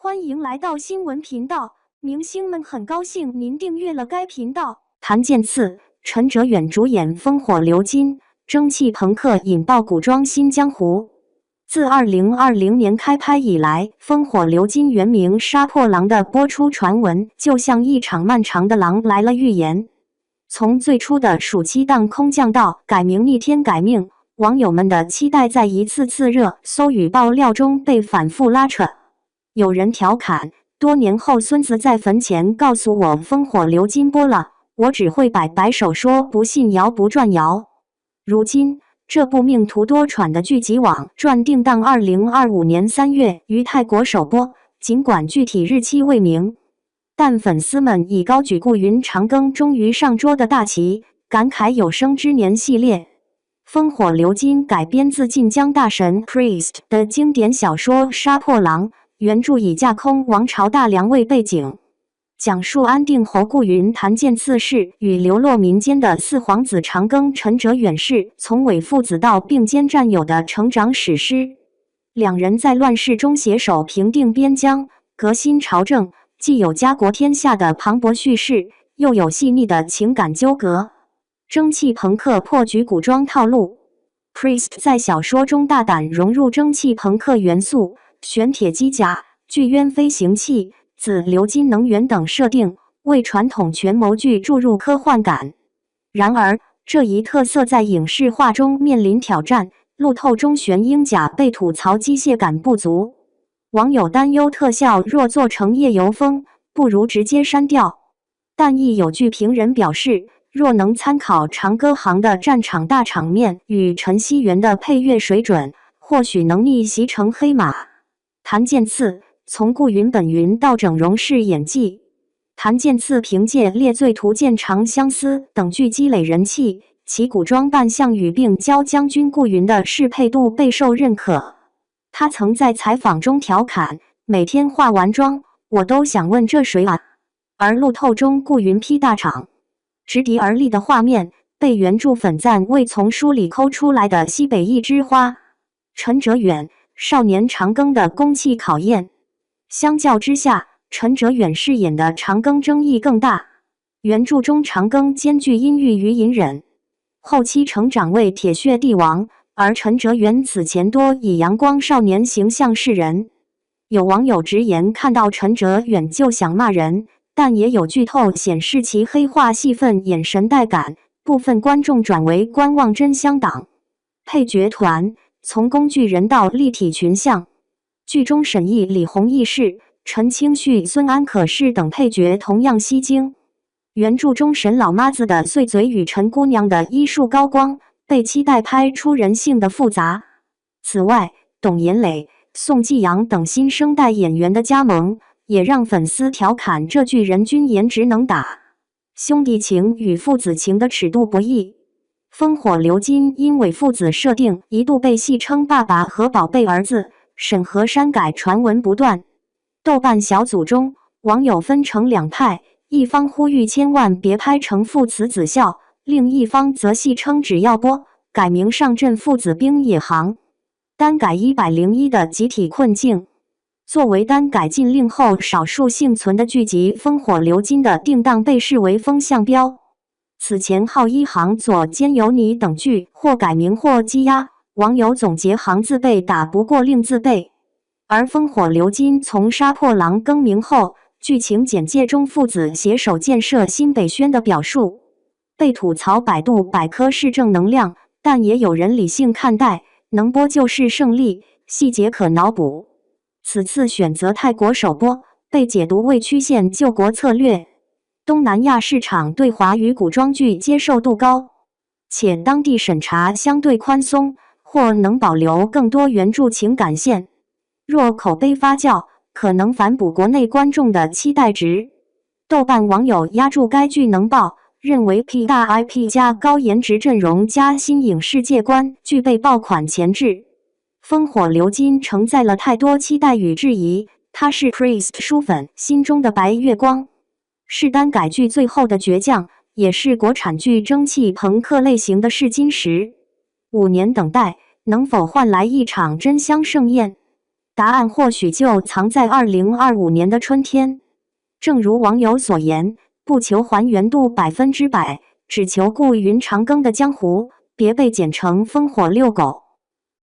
欢迎来到新闻频道，明星们很高兴您订阅了该频道。谭健次、陈哲远主演《烽火流金》，蒸汽朋克引爆古装新江湖。自2020年开拍以来，《烽火流金》原名《杀破狼》的播出传闻，就像一场漫长的狼来了预言。从最初的暑期档空降到改名逆天改命，网友们的期待在一次次热搜与爆料中被反复拉扯。有人调侃，多年后孙子在坟前告诉我烽火流金播了，我只会摆摆手说不信谣不转谣。如今这部命途多舛的剧集网传定档2025年3月于泰国首播，尽管具体日期未明，但粉丝们已高举顾云长庚终于上桌的大旗，感慨有生之年系列烽火流金改编自晋江大神 Priest 的经典小说《杀破狼》，原著以架空王朝大梁为背景，讲述安定侯顾云、谭健次氏与流落民间的四皇子长庚、陈哲远氏从伪父子到并肩战友的成长史诗。两人在乱世中携手平定边疆，革新朝政，既有家国天下的磅礴叙事，又有细腻的情感纠葛。蒸汽朋克破局古装套路 ，Priest 在小说中大胆融入蒸汽朋克元素，玄铁机甲、巨渊飞行器、紫鎏金能源等设定，为传统权谋剧注入科幻感。然而，这一特色在影视化中面临挑战，路透中玄鹰甲被吐槽机械感不足。网友担忧特效若做成夜游风，不如直接删掉。但亦有剧评人表示，若能参考长歌行的战场大场面与陈希元的配乐水准，或许能逆袭成黑马。谭健次从顾云本云到整容式演技，谭健次凭借《猎罪图鉴》《长相思》等剧积累人气，其古装扮相与并交将军顾云的适配度备受认可。他曾在采访中调侃，每天化完妆，我都想问这谁啊？而路透中顾云劈大场，直敌而立的画面，被原著粉赞为从书里抠出来的西北一枝花。陈哲远少年长庚的攻气考验，相较之下，陈哲远饰演的长庚争议更大。原著中长庚兼具阴郁与隐忍，后期成长为铁血帝王，而陈哲远此前多以阳光少年形象示人。有网友直言看到陈哲远就想骂人，但也有剧透显示其黑化戏份眼神带感，部分观众转为观望真香党。配角团从工具人到立体群像，剧中沈毅、李弘毅士、陈清旭、孙安可士等配角同样吸睛。原著中沈老妈子的碎嘴与陈姑娘的医术高光，被期待拍出人性的复杂。此外，董妍磊、宋继阳等新生代演员的加盟，也让粉丝调侃这剧人均颜值能打兄弟情与父子情的尺度不一。烽火流金因伪父子设定一度被戏称爸爸和宝贝儿子，审核删改传闻不断。豆瓣小组中，网友分成两派，一方呼吁千万别拍成父慈子孝，另一方则戏称只要播，改名上阵父子兵也行。单改101的集体困境。作为单改禁令后少数幸存的剧集，烽火流金的定档被视为风向标。此前浩一行左兼有你等剧或改名或积压，网友总结行字辈打不过令字辈。而烽火流金从杀破狼更名后，剧情简介中父子携手建设新北宣的表述，被吐槽百度百科是正能量，但也有人理性看待，能播就是胜利，细节可脑补。此次选择泰国首播，被解读为曲线救国策略。东南亚市场对华语古装剧接受度高，且当地审查相对宽松，或能保留更多原著情感线。若口碑发酵，可能反哺国内观众的期待值。豆瓣网友压注该剧能爆，认为 P 大 IP 加高颜值阵容加新颖世界观，具备爆款潜质。烽火流金承载了太多期待与质疑，它是 Priest 书粉心中的白月光，是单改剧最后的倔强，也是国产剧蒸汽朋克类型的试金石。5年等待，能否换来一场真香盛宴？答案或许就藏在2025年的春天。正如网友所言，不求还原度100%，只求故云长更的江湖别被剪成烽火遛狗。